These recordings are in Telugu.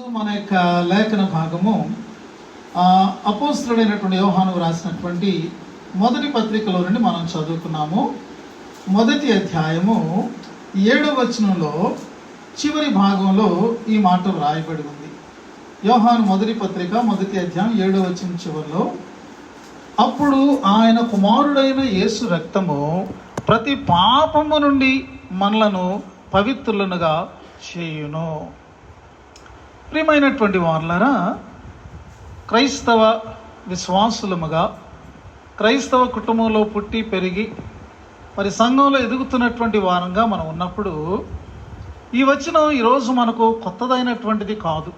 మన యొక్క లేఖన భాగము అపోస్తలుడైనటువంటి యోహాను రాసినటువంటి మొదటి పత్రికలో నుండి మనం చదువుకున్నాము. మొదటి అధ్యాయము 7వ వచనంలో చివరి భాగంలో ఈ మాట రాయబడి ఉంది. యోహాను మొదటి పత్రిక మొదటి అధ్యాయం 7వ వచనం చివరిలో, అప్పుడు ఆయన కుమారుడైన యేసు రక్తము ప్రతి పాపము నుండి మనలను పవిత్రులనుగా చేయును. ప్రియమైనటువంటి వారులారా, క్రైస్తవ విశ్వాసులముగా క్రైస్తవ కుటుంబంలో పుట్టి పెరిగి మరి సంఘంలో ఎదుగుతున్నటువంటి వారంగా మనం ఉన్నప్పుడు ఈ వచనం ఈరోజు మనకు కొత్తదైనటువంటిది కాదు.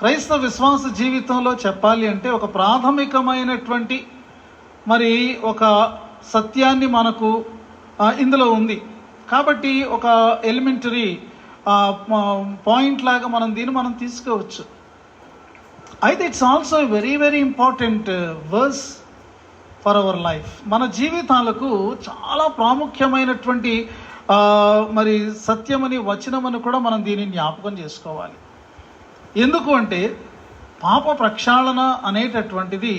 క్రైస్తవ విశ్వాస జీవితంలో చెప్పాలి అంటే ఒక ప్రాథమికమైనటువంటి మరి ఒక సత్యాన్ని మనకు ఇందులో ఉంది. కాబట్టి ఒక ఎలిమెంటరీ పాయింట్ లాగా మనం తీసుకోవచ్చు. అయితే it's also very very important verse for our life. మన జీవితాలకు చాలా ప్రాముఖ్యమైనటువంటి మరి సత్యమని వచనమని కూడా మనం దీనిని జ్ఞాపకం చేసుకోవాలి. ఎందుకు అంటే పాప ప్రక్షాళన అనేటటువంటిది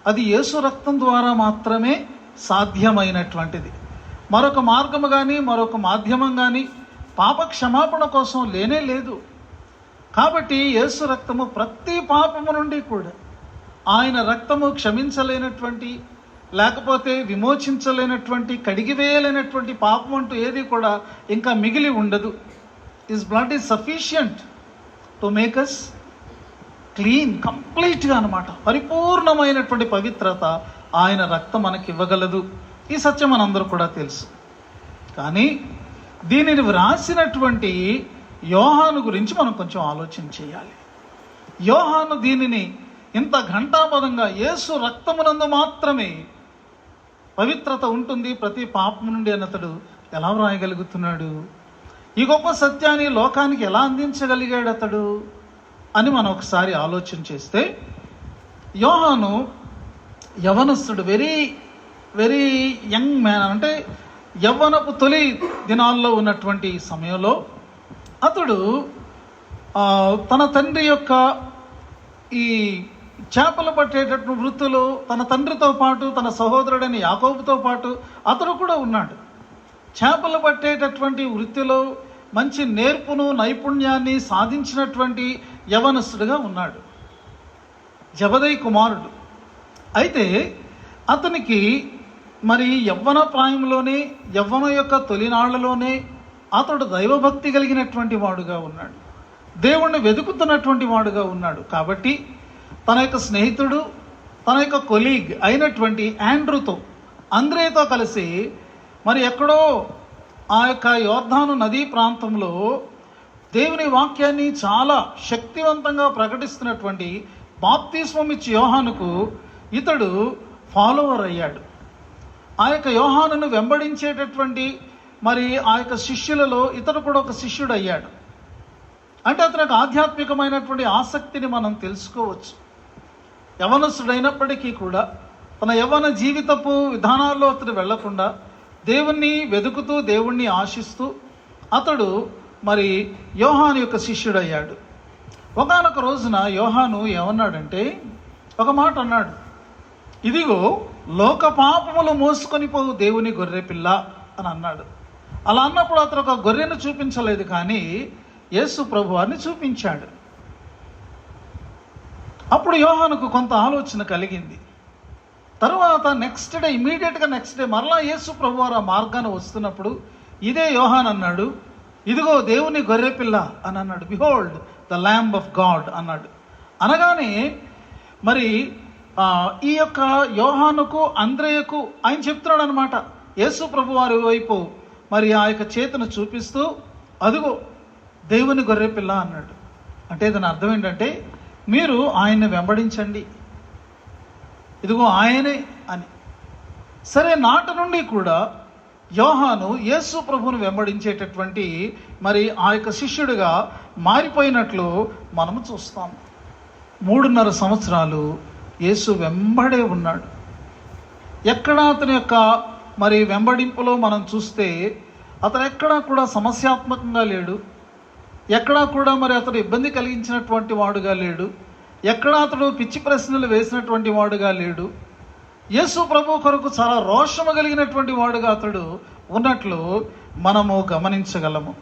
అది యేసు రక్తం ద్వారా మాత్రమే సాధ్యమైనటువంటిది. మరొక మార్గము కానీ మరొక మాధ్యమం కానీ పాప క్షమాపణ కోసం లేనే లేదు. కాబట్టి యేసు రక్తము ప్రతి పాపము నుండి కూడా, ఆయన రక్తము క్షమించలేనటువంటి, లేకపోతే విమోచించలేనటువంటి, కడిగివేయలేనటువంటి పాపం అంటూ ఏది కూడా ఇంకా మిగిలి ఉండదు. His blood is sufficient to make us clean, కంప్లీట్గా అన్నమాట. పరిపూర్ణమైనటువంటి పవిత్రత ఆయన రక్తం మనకి ఇవ్వగలదు. ఈ సత్యం మనందరూ కూడా తెలుసు. కానీ దీనిని వ్రాసినటువంటి యోహాను గురించి మనం కొంచెం ఆలోచన చేయాలి. యోహాను దీనిని ఇంత ఘంటాపదంగా యేసు రక్తమునందు మాత్రమే పవిత్రత ఉంటుంది ప్రతి పాపం నుండి అతడు ఎలా వ్రాయగలుగుతున్నాడు? ఈ గొప్ప సత్యాన్ని లోకానికి ఎలా అందించగలిగాడు అతడు అని మనం ఒకసారి ఆలోచన చేస్తే, యోహాను యవనస్తుడు, వెరీ వెరీ యంగ్ మ్యాన్, అంటే యవ్వనపు తొలి దినాల్లో ఉన్నటువంటి సమయంలో అతడు తన తండ్రి యొక్క ఈ చేపలు పట్టేటటువంటి వృత్తిలో తన తండ్రితో పాటు తన సహోదరుడైన యాకోబుతో పాటు అతడు కూడా ఉన్నాడు. చేపలు పట్టేటటువంటి వృత్తిలో మంచి నేర్పును నైపుణ్యాన్ని సాధించినటువంటి యవనస్తుడిగా ఉన్నాడు. జబదయి కుమారుడు. అయితే అతనికి మరి యవ్వన ప్రాయంలోనే, యవ్వన యొక్క తొలినాళ్లలోనే అతడు దైవభక్తి కలిగినటువంటి వాడుగా ఉన్నాడు. దేవుణ్ణి వెతుకుతున్నటువంటి వాడుగా ఉన్నాడు. కాబట్టి తన యొక్క స్నేహితుడు, తన యొక్క కొలీగ్ అయినటువంటి ఆంద్రేతో కలిసి మరి ఎక్కడో ఆ యొక్క యోర్దాను నదీ ప్రాంతంలో దేవుని వాక్యాన్ని చాలా శక్తివంతంగా ప్రకటిస్తున్నటువంటి బాప్తిస్మం ఇచ్చి యోహానుకు ఇతడు ఫాలోవర్ అయ్యాడు. ఆ యొక్క యోహానును వెంబడించేటటువంటి మరి ఆ యొక్క శిష్యులలో ఇతడు కూడా ఒక శిష్యుడు అయ్యాడు. అంటే అతనికి ఆధ్యాత్మికమైనటువంటి ఆసక్తిని మనం తెలుసుకోవచ్చు. యవనస్తుడైనప్పటికీ కూడా తన యవ్వన జీవితపు విధానాల్లో అతడు వెళ్లకుండా దేవుణ్ణి వెతుకుతూ దేవుణ్ణి ఆశిస్తూ అతడు మరి యోహాను యొక్క శిష్యుడయ్యాడు. ఒకానొక రోజున యోహాను ఏమన్నాడంటే ఒక మాట అన్నాడు, ఇదిగో లోక పాపములు మోసుకొని పోవు దేవుని గొర్రె పిల్ల అని అన్నాడు. అలా అన్నప్పుడు అతను ఒక గొర్రెను చూపించలేదు, కానీ యేసు ప్రభువారిని చూపించాడు. అప్పుడు యోహానుకు కొంత ఆలోచన కలిగింది. తర్వాత ఇమీడియట్గా నెక్స్ట్ డే మరలా యేసు ప్రభువారు ఆ మార్గాన్ని వస్తున్నప్పుడు ఇదే యోహాన్ అన్నాడు, ఇదిగో దేవుని గొర్రె పిల్ల అని అన్నాడు. Behold the lamb of God అన్నాడు. అనగానే మరి ఈ యొక్క యోహానుకు అంద్రేయకు ఆయన చెప్తున్నాడు అనమాట, యేసు ప్రభువారి వైపు మరి ఆ యొక్క చేతిని చూపిస్తూ అదిగో దేవుని గొర్రె పిల్ల అన్నాడు. అంటే దాని అర్థం ఏంటంటే మీరు ఆయన్ని వెంబడించండి, ఇదిగో ఆయనే అని. సరే, నాటి నుండి కూడా యోహాను యేసు ప్రభువును వెంబడించేటటువంటి మరి ఆ యొక్క శిష్యుడిగా మారిపోయినట్లు మనము చూస్తాం. 3.5 సంవత్సరాలు యేసు వెంబడే ఉన్నాడు. ఎక్కడ అతని యొక్క మరి వెంబడింపులో మనం చూస్తే అతను ఎక్కడా కూడా సమస్యాత్మకంగా లేడు. ఎక్కడా కూడా మరి అతడు ఇబ్బంది కలిగించినటువంటి వాడుగా లేడు. ఎక్కడా అతడు పిచ్చి ప్రశ్నలు వేసినటువంటి వాడుగా లేడు. యేసు ప్రభు కొరకు చాలా రోషము కలిగినటువంటి వాడుగా అతడు ఉన్నట్లు మనము గమనించగలము.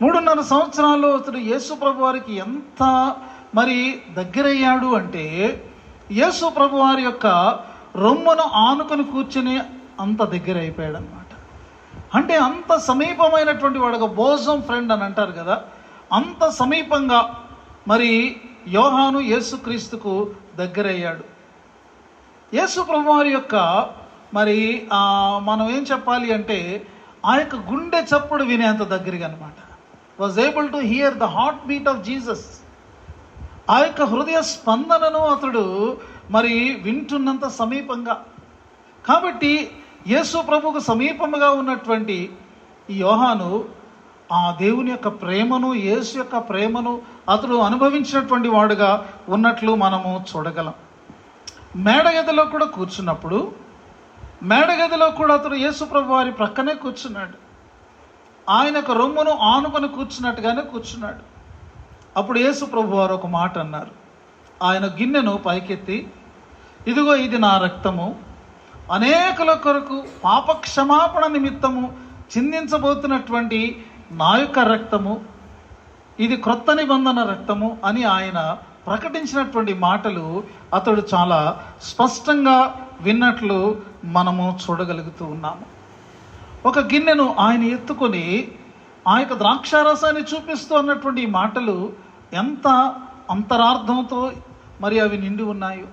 3.5 సంవత్సరాలు అతడు యేసు ప్రభు వారికి ఎంత మరి దగ్గరయ్యాడు అంటే, యేసు ప్రభు వారి యొక్క రొమ్మును ఆనుకొని కూర్చుని అంత దగ్గర అయిపోయాడు అనమాట. అంటే అంత సమీపమైనటువంటి వాడుగా, బోజం ఫ్రెండ్ అని అంటారు కదా, అంత సమీపంగా మరి యోహాను యేసుక్రీస్తుకు దగ్గరయ్యాడు. యేసు ప్రభు వారి యొక్క మరి మనం ఏం చెప్పాలి అంటే, ఆ యొక్క గుండె చప్పుడు వినేంత దగ్గరగా అనమాట. Was able to hear the heart beat of Jesus. ఆ యొక్క హృదయ స్పందనను అతడు మరి వింటున్నంత సమీపంగా. కాబట్టి యేసు ప్రభువుకు సమీపంగా ఉన్నటువంటి ఈ యోహాను ఆ దేవుని యొక్క ప్రేమను, యేసు యొక్క ప్రేమను అతడు అనుభవించినటువంటి వాడుగా ఉన్నట్లు మనము చూడగలం. మేడగదిలో కూడా కూర్చున్నప్పుడు, మేడగదిలో కూడా అతడు యేసు ప్రభు వారి ప్రక్కనే కూర్చున్నాడు. ఆయనకు రొమ్మును ఆనుకొని కూర్చున్నట్టుగానే కూర్చున్నాడు. అప్పుడు యేసు ప్రభు వారు ఒక మాట అన్నారు. ఆయన గిన్నెను పైకెత్తి, ఇదిగో ఇది నా రక్తము, అనేకుల కొరకు పాపక్షమాపణ నిమిత్తము చిందించబోతున్నటువంటి నా యొక్క రక్తము, ఇది క్రొత్త నిబంధన రక్తము అని ఆయన ప్రకటించినటువంటి మాటలు అతడు చాలా స్పష్టంగా విన్నట్లు మనము చూడగలుగుతూ ఉన్నాము. ఒక గిన్నెను ఆయన ఎత్తుకొని ఆ యొక్క ద్రాక్షారసాన్ని చూపిస్తూ అన్నటువంటి మాటలు ఎంత అంతరార్థంతో మరి అవి నిండి ఉన్నాయో.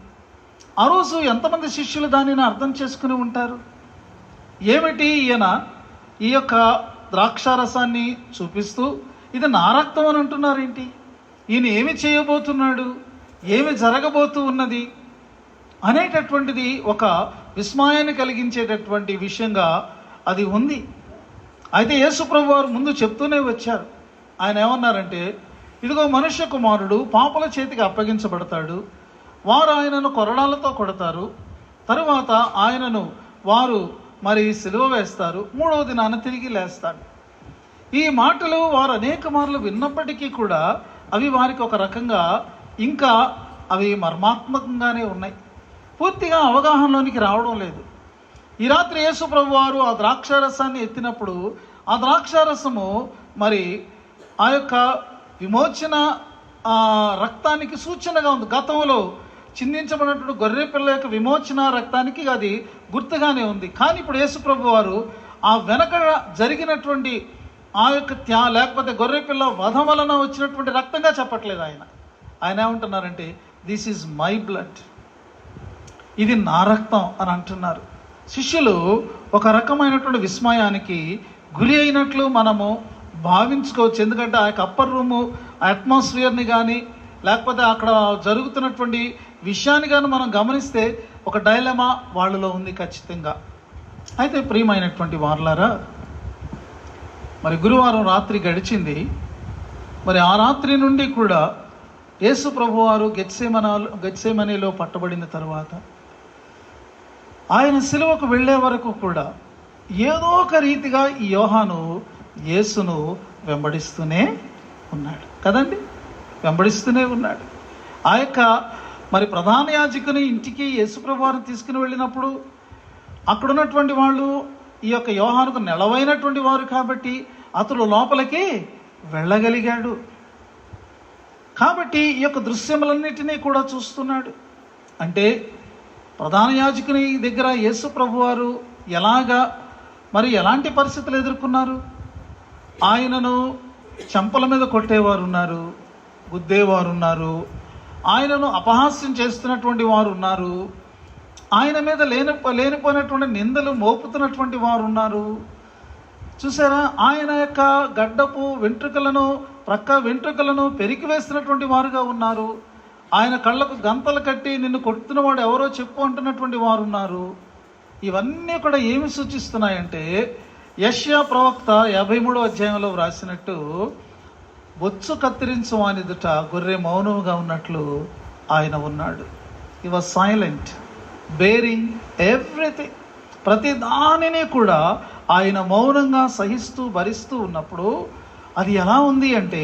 ఆ రోజు ఎంతమంది శిష్యులు దానిని అర్థం చేసుకుని ఉంటారు? ఏమిటి ఈయన ఈ యొక్క ద్రాక్షారసాన్ని చూపిస్తూ ఇది నా రక్తం అని అంటున్నారేంటి? ఈయన ఏమి చేయబోతున్నాడు, ఏమి జరగబోతూ ఉన్నది అనేటటువంటిది ఒక విస్మయాన్ని కలిగించేటటువంటి విషయంగా అది ఉంది. అయితే యేసు ప్రభు వారు ముందు చెప్తూనే వచ్చారు. ఆయన ఏమన్నారంటే, ఇదిగో మనుష్య కుమారుడు పాపుల చేతికి అప్పగించబడతాడు, వారు ఆయనను కొరడాలతో కొడతారు, తరువాత ఆయనను వారు మరి సిలువ వేస్తారు, 3వ దినాన తిరిగి లేస్తాడు. ఈ మాటలు వారు అనేక మార్లు విన్నప్పటికీ కూడా అవి వారికి ఒక రకంగా ఇంకా అవి మర్మాత్మకంగానే ఉన్నాయి. పూర్తిగా అవగాహనలోనికి రావడం లేదు. ఈ రాత్రి యేసు ప్రభు వారు ఆ ద్రాక్షారసాన్ని ఎత్తినప్పుడు ఆ ద్రాక్షారసము మరి ఆ యొక్క విమోచన రక్తానికి సూచనగా ఉంది. గతంలో చిందించబడినటువంటి గొర్రె పిల్ల యొక్క విమోచన రక్తానికి అది గుర్తుగానే ఉంది. కానీ ఇప్పుడు యేసు ప్రభు వారు ఆ వెనక జరిగినటువంటి ఆ యొక్క లేకపోతే గొర్రె పిల్ల వధ వలన వచ్చినటువంటి రక్తంగా చెప్పట్లేదు. ఆయన ఏమంటున్నారంటే, దిస్ ఈజ్ మై బ్లడ్, ఇది నా రక్తం అని అంటున్నారు. శిష్యులు ఒక రకమైనటువంటి విస్మయానికి గురి అయినట్లు మనము భావించుకోవచ్చు. ఎందుకంటే ఆ యొక్క అప్పర్ రూము అట్మాస్ఫియర్ని కానీ లేకపోతే అక్కడ జరుగుతున్నటువంటి విషయాన్ని కానీ మనం గమనిస్తే ఒక డైలమా వాళ్ళలో ఉంది ఖచ్చితంగా. అయితే ప్రియమైనటువంటి వారలారా, మరి గురువారం రాత్రి గడిచింది. మరి ఆ రాత్రి నుండి కూడా యేసు ప్రభు వారు గెత్సేమనీలో పట్టబడిన తర్వాత ఆయన సిలువకు వెళ్ళే వరకు కూడా ఏదో ఒక రీతిగా ఈ యోహాను యేసును వెంబడిస్తూనే ఉన్నాడు కదండి, వెంబడిస్తూనే ఉన్నాడు. ఆ యొక్క మరి ప్రధాన యాజకుని ఇంటికి యేసు ప్రభు వారిని తీసుకుని వెళ్ళినప్పుడు అక్కడ ఉన్నటువంటి వాళ్ళు ఈ యొక్క యోహానుకు నెలవైనటువంటి వారు కాబట్టి అతడు లోపలికి వెళ్ళగలిగాడు. కాబట్టి ఈ యొక్క దృశ్యములన్నిటినీ కూడా చూస్తున్నాడు. అంటే ప్రధాన యాజకుని దగ్గర యేసు ప్రభు వారు ఎలాంటి పరిస్థితులు ఎదుర్కొన్నారు? ఆయనను చెంపల మీద కొట్టేవారు ఉన్నారు, గుద్దేవారు ఉన్నారు, ఆయనను అపహాస్యం చేస్తున్నటువంటి వారు ఉన్నారు, ఆయన మీద లేనిపోయినటువంటి నిందలు మోపుతున్నటువంటి వారు ఉన్నారు. చూసారా, ఆయన యొక్క గడ్డపు ప్రక్క వెంట్రుకలను పెరికి వేస్తున్నటువంటి వారుగా ఉన్నారు. ఆయన కళ్ళకు గంతలు కట్టి నిన్ను కొడుతున్న వాడు ఎవరో చెప్పు అంటున్నటువంటి వారు ఉన్నారు. ఇవన్నీ కూడా ఏమి సూచిస్తున్నాయంటే, యెషయా ప్రవక్త 53వ అధ్యాయంలో వ్రాసినట్టు, బొచ్చు కత్తిరించు వానిదుట గొర్రె మౌనముగా ఉన్నట్లు ఆయన ఉన్నాడు. హి వాజ్ సైలెంట్, బేరింగ్ ఎవ్రీథింగ్. ప్రతి దానిని కూడా ఆయన మౌనంగా సహిస్తూ భరిస్తూ ఉన్నప్పుడు అది ఎలా ఉంది అంటే,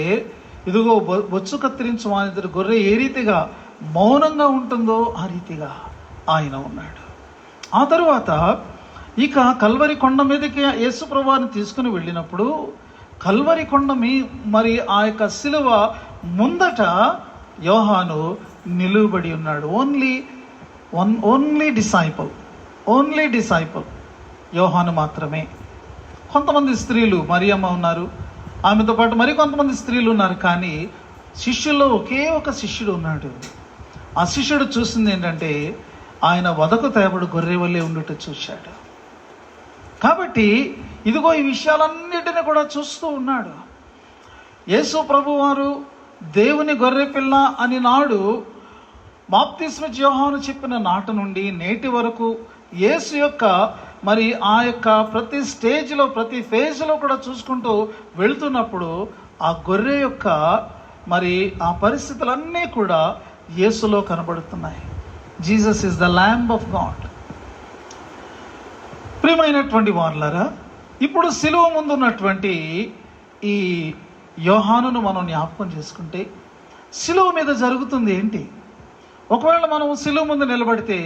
ఇదిగో బొచ్చు కత్తిరించు వానిద్దరు గొర్రె ఏ రీతిగా మౌనంగా ఉంటుందో ఆ రీతిగా ఆయన ఉన్నాడు. ఆ తరువాత ఇక కల్వరి కొండ మీదకి యేసు ప్రభువుని తీసుకుని వెళ్ళినప్పుడు కల్వరి కొండ మరి ఆ యొక్క సిలువ ముందట యోహాను నిలువబడి ఉన్నాడు. ఓన్లీ డిసైపుల్ యోహాను మాత్రమే. కొంతమంది స్త్రీలు, మరియమ్మ ఉన్నారు, ఆమెతో పాటు మరి కొంతమంది స్త్రీలు ఉన్నారు. కానీ శిష్యుల్లో ఒకే ఒక శిష్యుడు ఉన్నాడు. ఆ శిష్యుడు చూసింది ఏంటంటే, ఆయన వదకు తేబడు గొర్రె వల్లే ఉండుట చూశాడు. కాబట్టి ఇదిగో ఈ విషయాలన్నిటిని కూడా చూస్తూ ఉన్నాడు. యేసు ప్రభువారు దేవుని గొర్రె పిల్ల అని నాడు బాప్తిస్మ యోహాను చెప్పిన నాటి నుండి నేటి వరకు యేసు యొక్క మరి ఆ యొక్క ప్రతి స్టేజ్లో ప్రతి ఫేజ్లో కూడా చూసుకుంటూ వెళుతున్నప్పుడు ఆ గొర్రె యొక్క మరి ఆ పరిస్థితులన్నీ కూడా యేసులో కనబడుతున్నాయి. Jesus is the lamb of God. ప్రియమైనటువంటి వారులారా, ఇప్పుడు సిలువ ముందు ఉన్నటువంటి ఈ యోహానును మనం జ్ఞాపకం చేసుకుంటే సిలువ మీద జరుగుతుంది ఏంటి? ఒకవేళ మనం సిలువ ముందు నిలబడితే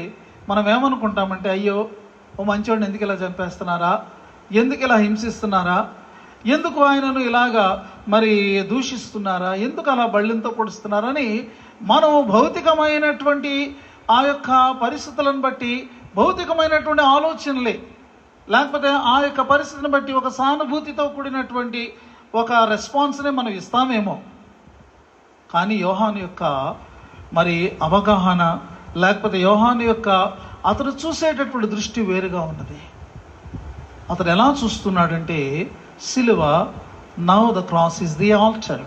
మనం ఏమనుకుంటామంటే, అయ్యో ఓ మంచివాడిని ఎందుకు ఇలా చంపేస్తున్నారా, ఎందుకు ఇలా హింసిస్తున్నారా, ఎందుకు ఆయనను ఇలాగా మరి దూషిస్తున్నారా, ఎందుకు అలా బళ్ళింతో పొడుస్తున్నారని మనం భౌతికమైనటువంటి ఆ యొక్క పరిస్థితులను బట్టి, భౌతికమైనటువంటి ఆలోచనలే, లేకపోతే ఆ యొక్క పరిస్థితిని బట్టి ఒక సానుభూతితో కూడినటువంటి ఒక రెస్పాన్స్నే మనం ఇస్తామేమో. కానీ యోహాను యొక్క మరి అవగాహన, లేకపోతే యోహాను యొక్క అతను చూసేటటువంటి దృష్టి వేరుగా ఉన్నది. అతను ఎలా చూస్తున్నాడంటే, సిలువ, now the cross is the altar,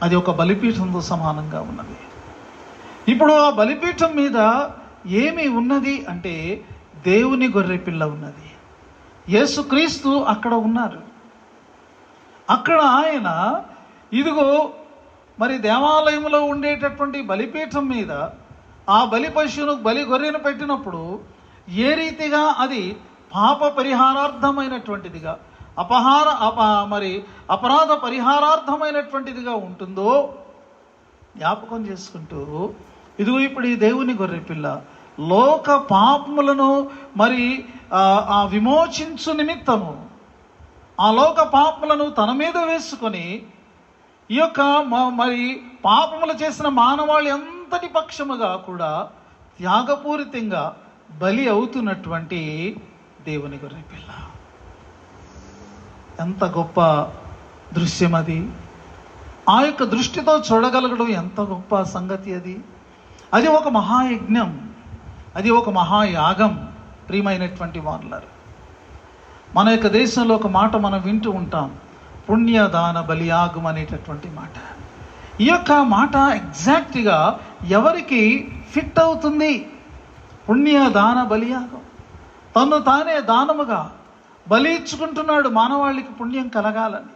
అది ఒక బలిపీఠంతో సమానంగా ఉన్నది. ఇప్పుడు ఆ బలిపీఠం మీద ఏమి ఉన్నది అంటే, దేవుని గొర్రె పిల్ల ఉన్నది, యేసుక్రీస్తు అక్కడ ఉన్నారు. అక్కడ ఆయన ఇదిగో మరి దేవాలయంలో ఉండేటటువంటి బలిపీఠం మీద ఆ బలి పశువును, బలి గొర్రెను పెట్టినప్పుడు ఏ రీతిగా అది పాప పరిహారార్థమైనటువంటిదిగా, అపరాధ పరిహారార్థమైనటువంటిదిగా ఉంటుందో జ్ఞాపకం చేసుకుంటూ, ఇదిగో ఇప్పుడు ఈ దేవుని గొర్రె పిల్ల లోక పాపములను మరి ఆ విమోచించు నిమిత్తము ఆ లోక పాపములను తన మీద వేసుకొని ఈ యొక్క మరి పాపములు చేసిన మానవాళి అంతటి పక్షముగా కూడా త్యాగపూరితంగా బలి అవుతున్నటువంటి దేవుని గొర్రె పిల్ల. ఎంత గొప్ప దృశ్యం అది! ఆ యొక్క దృష్టితో చూడగలగడం ఎంత గొప్ప సంగతి అది! అది ఒక మహాయజ్ఞం, అది ఒక మహాయాగం. ప్రియమైనటువంటి వారులారా, మన యొక్క దేశంలో ఒక మాట మనం వింటూ ఉంటాం, పుణ్యదాన బలియాగం అనేటటువంటి మాట. ఈ యొక్క మాట ఎగ్జాక్ట్గా ఎవరికి ఫిట్ అవుతుంది? పుణ్యదాన బలియాగం. తను తానే దానముగా బలి ఇచ్చుకుంటున్నాడు మానవాళికి పుణ్యం కలగాలని.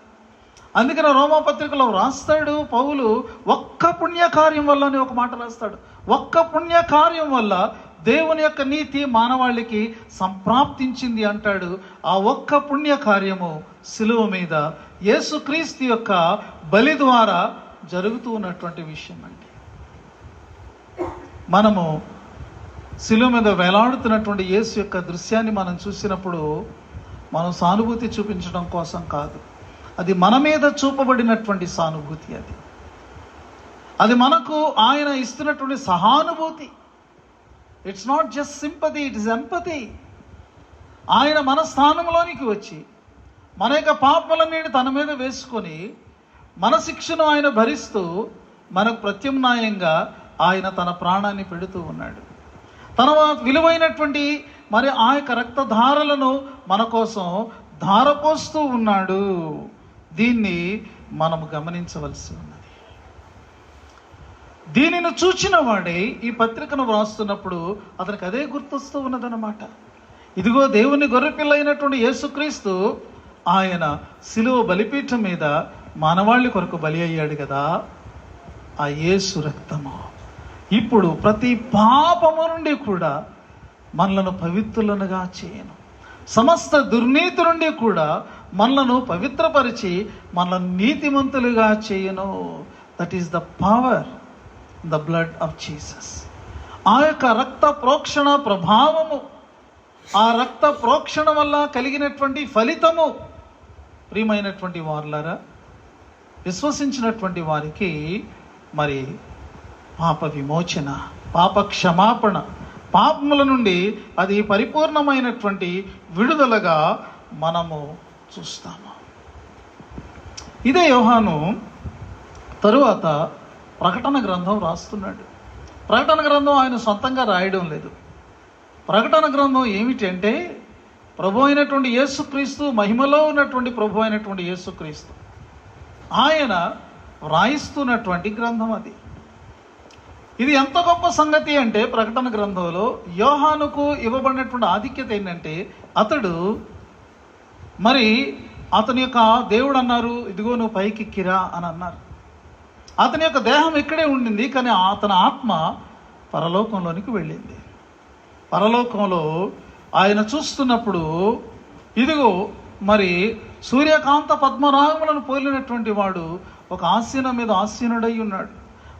అందుకని రోమాపత్రికలో రాస్తాడు పౌలు, ఒక్క పుణ్యకార్యం వల్ల అని ఒక మాట రాస్తాడు. ఒక్క పుణ్యకార్యం వల్ల దేవుని యొక్క నీతి మానవాళికి సంప్రాప్తించింది అంటాడు. ఆ ఒక్క పుణ్యకార్యము సిలువ మీద యేసుక్రీస్తు యొక్క బలి ద్వారా జరుగుతూ ఉన్నటువంటి విషయం అండి. మనము సిలువ మీద వేలాడుతున్నటువంటి యేసు యొక్క దృశ్యాన్ని మనం చూసినప్పుడు మనం సానుభూతి చూపించడం కోసం కాదు, అది మన మీద చూపబడినటువంటి సానుభూతి. అది మనకు ఆయన ఇస్తున్నటువంటి సహానుభూతి. It's not just sympathy, it is empathy. ఆయన మన స్థానంలోనికి వచ్చి మన యొక్క పాపములన్నిటిని తన మీద వేసుకొని మన శిక్షను ఆయన భరిస్తూ మనకు ప్రత్యామ్నాయంగా ఆయన తన ప్రాణాన్ని పెడుతూ ఉన్నాడు. తన విలువైనటువంటి మరి ఆ యొక్క రక్తధారలను మన కోసం ధారపోస్తూ ఉన్నాడు. దీన్ని మనము గమనించవలసి ఉన్నది. దీనిని చూచిన వాడే ఈ పత్రికను వ్రాస్తున్నప్పుడు అతనికి అదే గుర్తొస్తూ ఉన్నదన్నమాట. ఇదిగో దేవుని గొర్రెపిల్ల అయినటువంటి యేసుక్రీస్తు ఆయన సిలువ బలిపీఠం మీద మానవాళి కొరకు బలి అయ్యాడు కదా. ఆ యేసు రక్తము ఇప్పుడు ప్రతి పాపము నుండి కూడా మనలను పవిత్రులనుగా చేయను, సమస్త దుర్నీతి నుండి కూడా మనలను పవిత్రపరిచి మనలను నీతిమంతులుగా చేయను. That is the power, the blood of Jesus. ఆ యొక్క రక్త ప్రోక్షణ ప్రభావము, ఆ రక్త ప్రోక్షణ వల్ల కలిగినటువంటి ఫలితము, ప్రియమైనటువంటి వారులారా, విశ్వసించినటువంటి వారికి మరి పాప విమోచన, పాప క్షమాపణ, పాపముల నుండి అది పరిపూర్ణమైనటువంటి విడుదలగా మనము చూస్తాము. ఇదే యోహాను తరువాత ప్రకటన గ్రంథం రాస్తున్నాడు. ప్రకటన గ్రంథం ఆయన సొంతంగా రాయడం లేదు. ప్రకటన గ్రంథం ఏమిటంటే ప్రభు అయినటువంటి యేసుక్రీస్తు, మహిమలో ఉన్నటువంటి ప్రభు అయినటువంటి యేసుక్రీస్తు ఆయన వ్రాయిస్తున్నటువంటి గ్రంథం అది. ఇది ఎంత గొప్ప సంగతి అంటే, ప్రకటన గ్రంథంలో యోహానుకు ఇవ్వబడినటువంటి ఆధిక్యత ఏంటంటే, అతడు మరి అతని యొక్క దేవుడు అన్నారు, ఇదిగో నువ్వు పైకెక్కిరా అని అన్నారు. అతని యొక్క దేహం ఇక్కడే ఉండింది, కానీ అతని ఆత్మ పరలోకంలోనికి వెళ్ళింది. పరలోకంలో ఆయన చూస్తున్నప్పుడు ఇదిగో మరి సూర్యకాంత పద్మరాగములను పోలినటువంటి వాడు ఒక ఆసీనం మీద ఆసీనుడై ఉన్నాడు.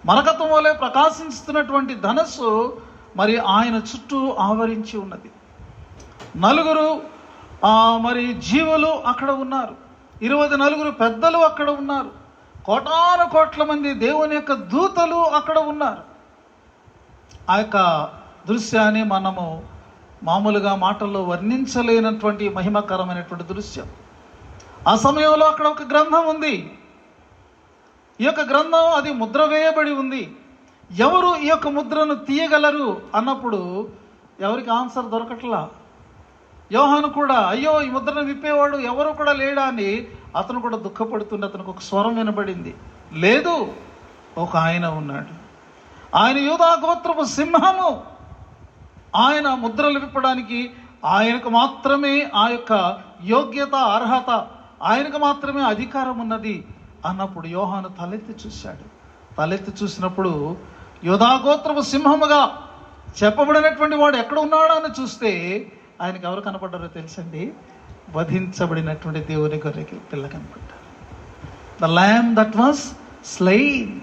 మరకతం వలె ప్రకాశిస్తున్నటువంటి ధనస్సు మరి ఆయన చుట్టూ ఆవరించి ఉన్నది. 4 మరి జీవులు అక్కడ ఉన్నారు. 24 పెద్దలు అక్కడ ఉన్నారు. కోటాను కోట్ల మంది దేవుని యొక్క దూతలు అక్కడ ఉన్నారు. ఆ యొక్క దృశ్యాన్ని మనము మామూలుగా మాటల్లో వర్ణించలేనటువంటి మహిమకరమైనటువంటి దృశ్యం. ఆ సమయంలో అక్కడ ఒక గ్రంథం ఉంది. ఈ యొక్క గ్రంథం అది ముద్ర వేయబడి ఉంది. ఎవరు ఈ యొక్క ముద్రను తీయగలరు అన్నప్పుడు ఎవరికి ఆన్సర్ దొరకట్లా. యోహాను కూడా అయ్యో ఈ ముద్రను విప్పేవాడు ఎవరు కూడా లేడా అని అతను కూడా దుఃఖపడుతుండే. అతనికి ఒక స్వరం వినబడింది, లేదు, ఒక ఆయన ఉన్నాడు, ఆయన యూదా గోత్రపు సింహము, ఆయన ముద్రలు విప్పడానికి ఆయనకు మాత్రమే ఆ యొక్క యోగ్యత, అర్హత, ఆయనకు మాత్రమే అధికారం ఉన్నది అన్నప్పుడు యోహాను తలెత్తి చూశాడు. తలెత్తి చూసినప్పుడు యూదా గోత్రపు సింహముగా చెప్పబడినటువంటి వాడు ఎక్కడ ఉన్నాడు అని చూస్తే ఆయనకు ఎవరు కనపడ్డారో తెలుసండి? వధించబడినటువంటి దేవుని గొర్రె పిల్ల కనపడ్డారు. The lamb that was slain.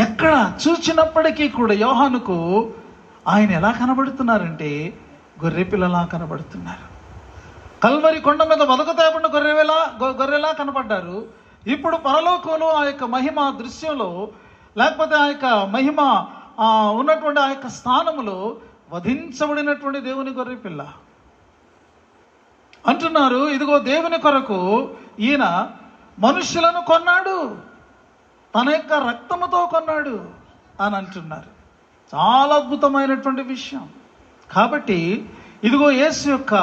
ఎక్కడ చూచినప్పటికీ కూడా యోహానుకు ఆయన ఎలా కనబడుతున్నారంటే గొర్రె పిల్లలా కనబడుతున్నారు. కల్వరి కొండ మీద వదకుతేపడిన గొర్రెలా కనపడ్డారు. ఇప్పుడు పరలోకంలో ఆ యొక్క మహిమ దృశ్యంలో, లేకపోతే ఆ యొక్క మహిమ ఉన్నటువంటి ఆ యొక్క స్థానములో వధించబడినటువంటి దేవుని గొర్రె పిల్ల అంటున్నారు. ఇదిగో దేవుని కొరకు ఈయన మనుష్యులను కొన్నాడు, తన యొక్క రక్తముతో కొన్నాడు అని అంటున్నారు. చాలా అద్భుతమైనటువంటి విషయం. కాబట్టి ఇదిగో యేసు యొక్క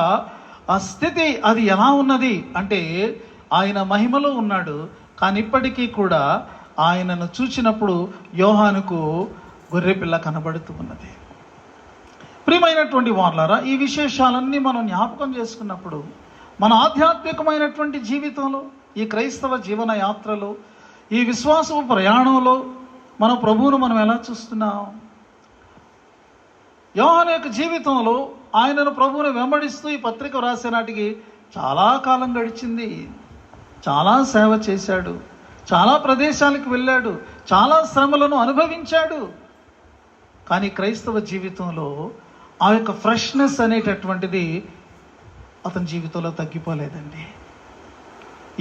ఆ స్థితి అది ఎలా ఉన్నది అంటే, ఆయన మహిమలో ఉన్నాడు, కానీ ఇప్పటికీ కూడా ఆయనను చూచినప్పుడు యోహానుకు గొర్రెపిల్ల కనబడుతూ ఉన్నది. ప్రియమైనటువంటి వార్లారా, ఈ విశేషాలన్నీ మనం జ్ఞాపకం చేసుకున్నప్పుడు మన ఆధ్యాత్మికమైనటువంటి జీవితంలో, ఈ క్రైస్తవ జీవన యాత్రలో, ఈ విశ్వాసపు ప్రయాణంలో మన ప్రభువును మనం ఎలా చూస్తున్నాం? యోహాను యొక్క జీవితంలో ఆయనను ప్రభువును వెంబడిస్తూ ఈ పత్రిక వ్రాసే నాటికి చాలా కాలం గడిచింది. చాలా సేవ చేశాడు, చాలా ప్రదేశాలకు వెళ్ళాడు, చాలా శ్రమలను అనుభవించాడు. కానీ క్రైస్తవ జీవితంలో ఆ యొక్క ఫ్రెష్నెస్ అనేటటువంటిది అతని జీవితంలో తగ్గిపోలేదండి.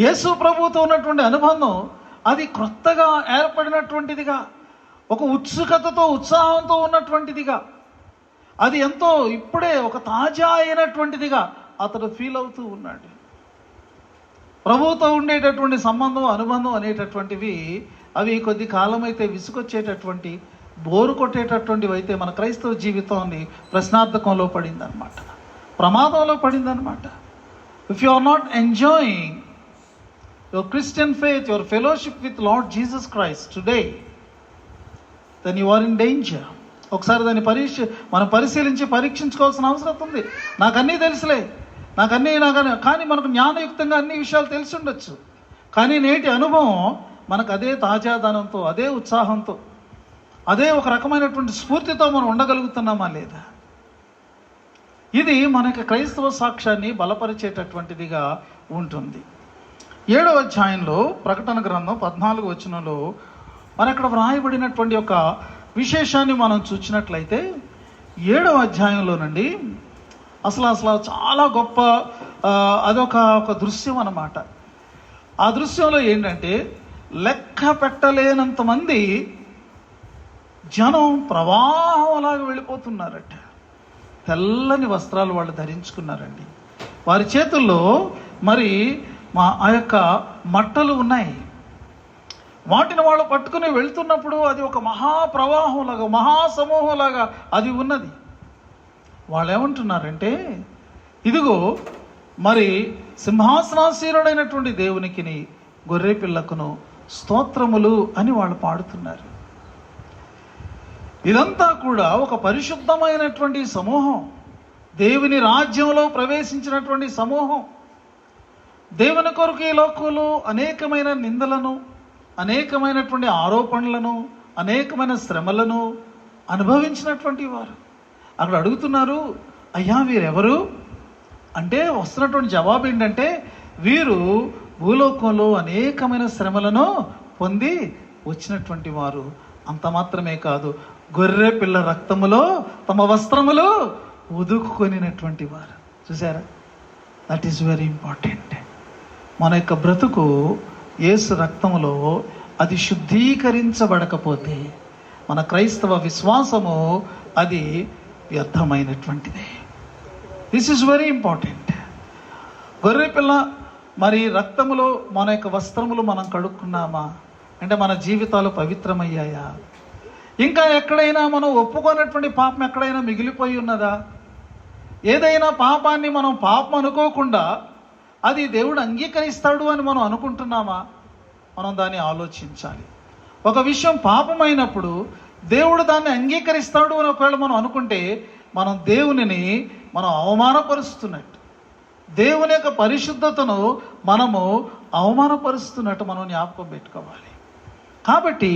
యేసు ప్రభువుతో ఉన్నటువంటి అనుబంధం అది క్రొత్తగా ఏర్పడినటువంటిదిగా, ఒక ఉత్సుకతతో, ఉత్సాహంతో ఉన్నటువంటిదిగా, అది ఎంతో ఇప్పుడే ఒక తాజా అయినటువంటిదిగా అతడు ఫీల్ అవుతూ ఉన్నాడు. ప్రభువుతో ఉండేటటువంటి సంబంధం, అనుబంధం అనేటటువంటివి అవి కొద్ది కాలం అయితే విసుకొచ్చేటటువంటి, బోరు కొట్టేటటువంటివి అయితే మన క్రైస్తవ జీవితాన్ని ప్రశ్నార్థకంలో పడిందనమాట, ప్రమాదంలో పడిందనమాట. If you are not enjoying your Christian faith, your fellowship with Lord Jesus Christ today, then you are in danger. ఒకసారి దాన్ని మనం పరిశీలించి పరీక్షించుకోవాల్సిన అవసరం ఉంది. నాకన్నీ తెలుసులే, కానీ మనకు జ్ఞానయుక్తంగా అన్ని విషయాలు తెలిసి ఉండొచ్చు, కానీ నేటి అనుభవం మనకు అదే తాజాదనంతో, అదే ఉత్సాహంతో, అదే ఒక రకమైనటువంటి స్ఫూర్తితో మనం ఉండగలుగుతున్నామా లేదా? ఇది మనకి క్రైస్తవ సాక్ష్యాన్ని బలపరిచేటటువంటిదిగా ఉంటుంది. 7వ అధ్యాయంలో ప్రకటన గ్రంథం 14వ వచనంలో మరి అక్కడ వ్రాయబడినటువంటి ఒక విశేషాన్ని మనం చూసినట్లయితే 7వ అధ్యాయంలోనండి అసలు చాలా గొప్ప అదొక దృశ్యం అన్నమాట. ఆ దృశ్యంలో ఏంటంటే లెక్క పెట్టలేనంత మంది జనం ప్రవాహంలాగా వెళ్ళిపోతున్నారట. తెల్లని వస్త్రాలు వాళ్ళు ధరించుకున్నారండి. వారి చేతుల్లో మరి ఆ యొక్క మట్టలు ఉన్నాయి. వాటిని వాళ్ళు పట్టుకుని వెళ్తున్నప్పుడు అది ఒక మహాప్రవాహంలాగా, మహాసమూహంలాగా అది ఉన్నది. వాళ్ళు ఏమంటున్నారంటే, ఇదిగో మరి సింహాసనాసీనుడైనటువంటి దేవునికిని గొర్రె పిల్లకును స్తోత్రములు అని వాళ్ళు పాడుతున్నారు. ఇదంతా కూడా ఒక పరిశుద్ధమైనటువంటి సమూహం, దేవుని రాజ్యంలో ప్రవేశించినటువంటి సమూహం. దేవుని కొరకు ఈ లోకంలో అనేకమైన నిందలను, అనేకమైనటువంటి ఆరోపణలను, అనేకమైన శ్రమలను అనుభవించినటువంటి వారు. అక్కడ అడుగుతున్నారు, అయ్యా వీరెవరు అంటే వస్తున్నటువంటి జవాబు ఏంటంటే, వీరు భూలోకంలో అనేకమైన శ్రమలను పొంది వచ్చినటువంటి వారు. అంత మాత్రమే కాదు, గొర్రె పిల్ల రక్తములో తమ వస్త్రములు ఉదుకుకొనినటువంటి వారు. చూసారా? That is very important. మన యొక్క బ్రతుకు యేసు రక్తములో అది శుద్ధీకరించబడకపోతే మన క్రైస్తవ విశ్వాసము అది వ్యర్థమైనటువంటిది. This is very important. గొర్రె పిల్ల మరి రక్తములో మన యొక్క వస్త్రములు మనం కడుక్కున్నామా అంటే మన జీవితాలు పవిత్రమయ్యాయా? ఇంకా ఎక్కడైనా మనం ఒప్పుకున్నటువంటి పాపం ఎక్కడైనా మిగిలిపోయి ఉన్నదా? ఏదైనా పాపాన్ని మనం పాపం అనుకోకుండా అది దేవుడు అంగీకరిస్తాడు అని మనం అనుకుంటున్నామా? మనం దాన్ని ఆలోచించాలి. ఒక విషయం పాపమైనప్పుడు దేవుడు దాన్ని అంగీకరిస్తాడు అని ఒకవేళ మనం అనుకుంటే మనం దేవునిని మనం అవమానపరుస్తున్నట్టు, దేవుని యొక్క పరిశుద్ధతను మనము అవమానపరుస్తున్నట్టు మనం జ్ఞాపకం పెట్టుకోవాలి. కాబట్టి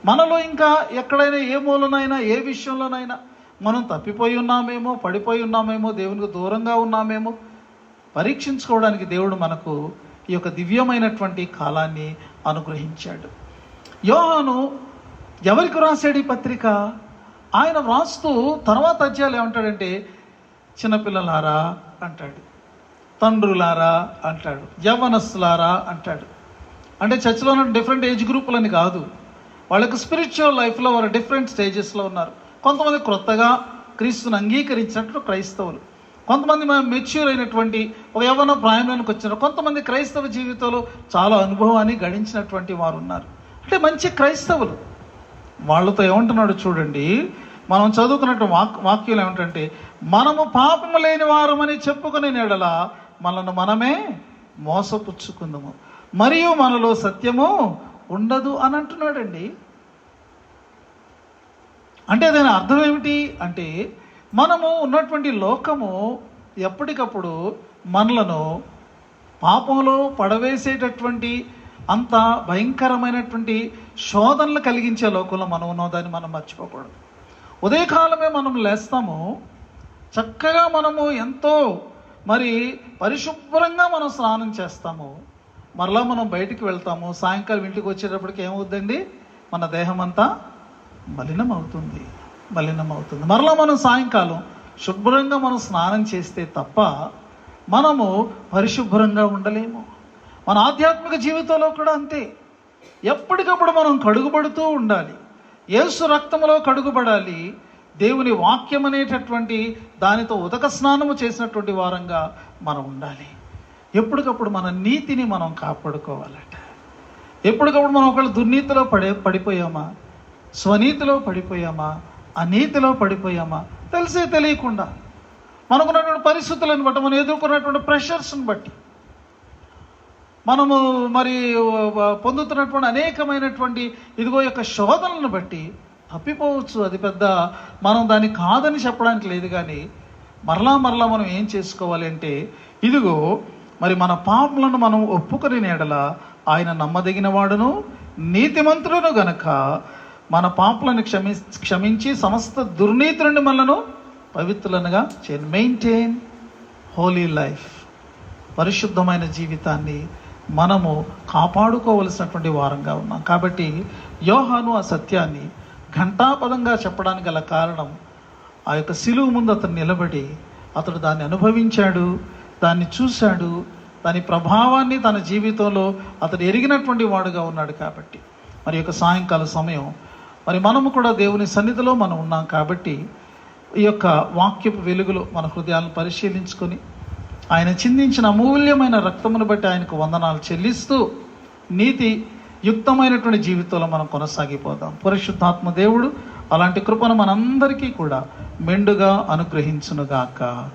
మనలో ఇంకా ఎక్కడైనా ఏ మూలనైనా ఏ విషయంలోనైనా మనం తప్పిపోయి ఉన్నామేమో, పడిపోయి ఉన్నామేమో, దేవునికి దూరంగా ఉన్నామేమో పరీక్షించుకోవడానికి దేవుడు మనకు ఈ యొక్క దివ్యమైనటువంటి కాలాన్ని అనుగ్రహించాడు. యోహాను ఎవరికి రాశాడు ఈ పత్రిక? ఆయన వ్రాస్తూ తర్వాత అధ్యాయాలు ఏమంటాడంటే, చిన్నపిల్లలారా అంటాడు, తండ్రులారా అంటాడు, యవ్వనస్తులారా అంటాడు. అంటే చర్చిలో ఉన్న డిఫరెంట్ ఏజ్ గ్రూపులని కాదు, వాళ్ళకి స్పిరిచువల్ లైఫ్లో వారు డిఫరెంట్ స్టేజెస్లో ఉన్నారు. కొంతమంది క్రొత్తగా క్రీస్తుని అంగీకరించినట్టు క్రైస్తవులు, కొంతమంది మెచ్యూర్ అయినటువంటి ఒక యవ్వన ప్రాయంలోనికి వచ్చినారు, కొంతమంది క్రైస్తవ జీవితంలో చాలా అనుభవాన్ని గడించినటువంటి వారు ఉన్నారు. అంటే మంచి క్రైస్తవులు. వాళ్ళతో ఏమంటున్నాడు చూడండి, మనం చదువుకున్నట్టు వాక్యం ఏమిటంటే, మనము పాపము లేని వారమని చెప్పుకునే నెడల మనల్ని మనమే మోసపుచ్చుకుందాము, మరియు మనలో సత్యము ఉండదు అని అంటున్నాడండి. అంటే దాని అర్థం ఏమిటి అంటే, మనము ఉన్నటువంటి లోకము ఎప్పటికప్పుడు మనలను పాపంలో పడవేసేటటువంటి అంత భయంకరమైనటువంటి శోధనలు కలిగించే లోకంలో మనం ఉన్నదాన్ని మనం మర్చిపోకూడదు. ఉదయకాలమే మనం లేస్తాము, చక్కగా మనము ఎంతో మరి పరిశుభ్రంగా మనం స్నానం చేస్తాము, మరలా మనం బయటికి వెళ్తాము, సాయంకాలం ఇంటికి వచ్చేటప్పటికి ఏమవుతుందండి, మన దేహం అంతా మలినమవుతుంది. మరలా మనం సాయంకాలం శుభ్రంగా మనం స్నానం చేస్తే తప్ప మనము పరిశుభ్రంగా ఉండలేము. మన ఆధ్యాత్మిక జీవితంలో కూడా అంతే. ఎప్పటికప్పుడు మనం కడుగుబడుతూ ఉండాలి, యేసు రక్తములో కడుగుబడాలి, దేవుని వాక్యం అనేటటువంటి దానితో ఉదక స్నానము చేసినటువంటి వారంగా మనం ఉండాలి. ఎప్పటికప్పుడు మన నీతిని మనం కాపాడుకోవాలట. ఎప్పటికప్పుడు మనం ఒకవేళ దుర్నీతిలో పడిపోయామా, స్వనీతిలో పడిపోయామా, అనీతిలో పడిపోయామా, తెలిసే తెలియకుండా మనకున్నటువంటి పరిస్థితులను బట్టి, మనం ఎదుర్కొన్నటువంటి ప్రెషర్స్ని బట్టి, మనము మరి పొందుతున్నటువంటి అనేకమైనటువంటి ఇదిగో యొక్క శోధనలను బట్టి తప్పిపోవచ్చు. అది పెద్ద మనం దాన్ని కాదని చెప్పడానికి లేదు. కానీ మరలా మనం ఏం చేసుకోవాలి అంటే, ఇదిగో మరి మన పాపలను మనం ఒప్పుకొని నేడల ఆయన నమ్మదగిన వాడును నీతిమంతుడును గనక మన పాపలను క్షమించి సమస్త దుర్నీతి నుండి మనలను పవిత్రులనుగా చేయండి. Maintain Holi life. పరిశుద్ధమైన జీవితాన్ని మనము కాపాడుకోవలసినటువంటి వారంగా ఉన్నాం. కాబట్టి యోహాను ఆ సత్యాన్ని ఘంటాపదంగా చెప్పడానికి గల కారణం, ఆ యొక్క సిలువ ముందు అతను నిలబడి అతడు దాన్ని అనుభవించాడు, దాన్ని చూశాడు, దాని ప్రభావాన్ని తన జీవితంలో అతడు ఎరిగినటువంటి వాడుగా ఉన్నాడు. కాబట్టి మరి యొక్క సాయంకాల సమయం మరి మనము కూడా దేవుని సన్నిధిలో మనం ఉన్నాం. కాబట్టి ఈ యొక్క వాక్యపు వెలుగులో మన హృదయాలను పరిశీలించుకొని ఆయన చిందించిన అమూల్యమైన రక్తమును బట్టి ఆయనకు వందనాలు చెల్లిస్తూ నీతి యుక్తమైనటువంటి జీవితంలో మనం కొనసాగిపోదాం. పరిశుద్ధాత్మ దేవుడు అలాంటి కృపను మనందరికీ కూడా మెండుగా అనుగ్రహించునుగాక.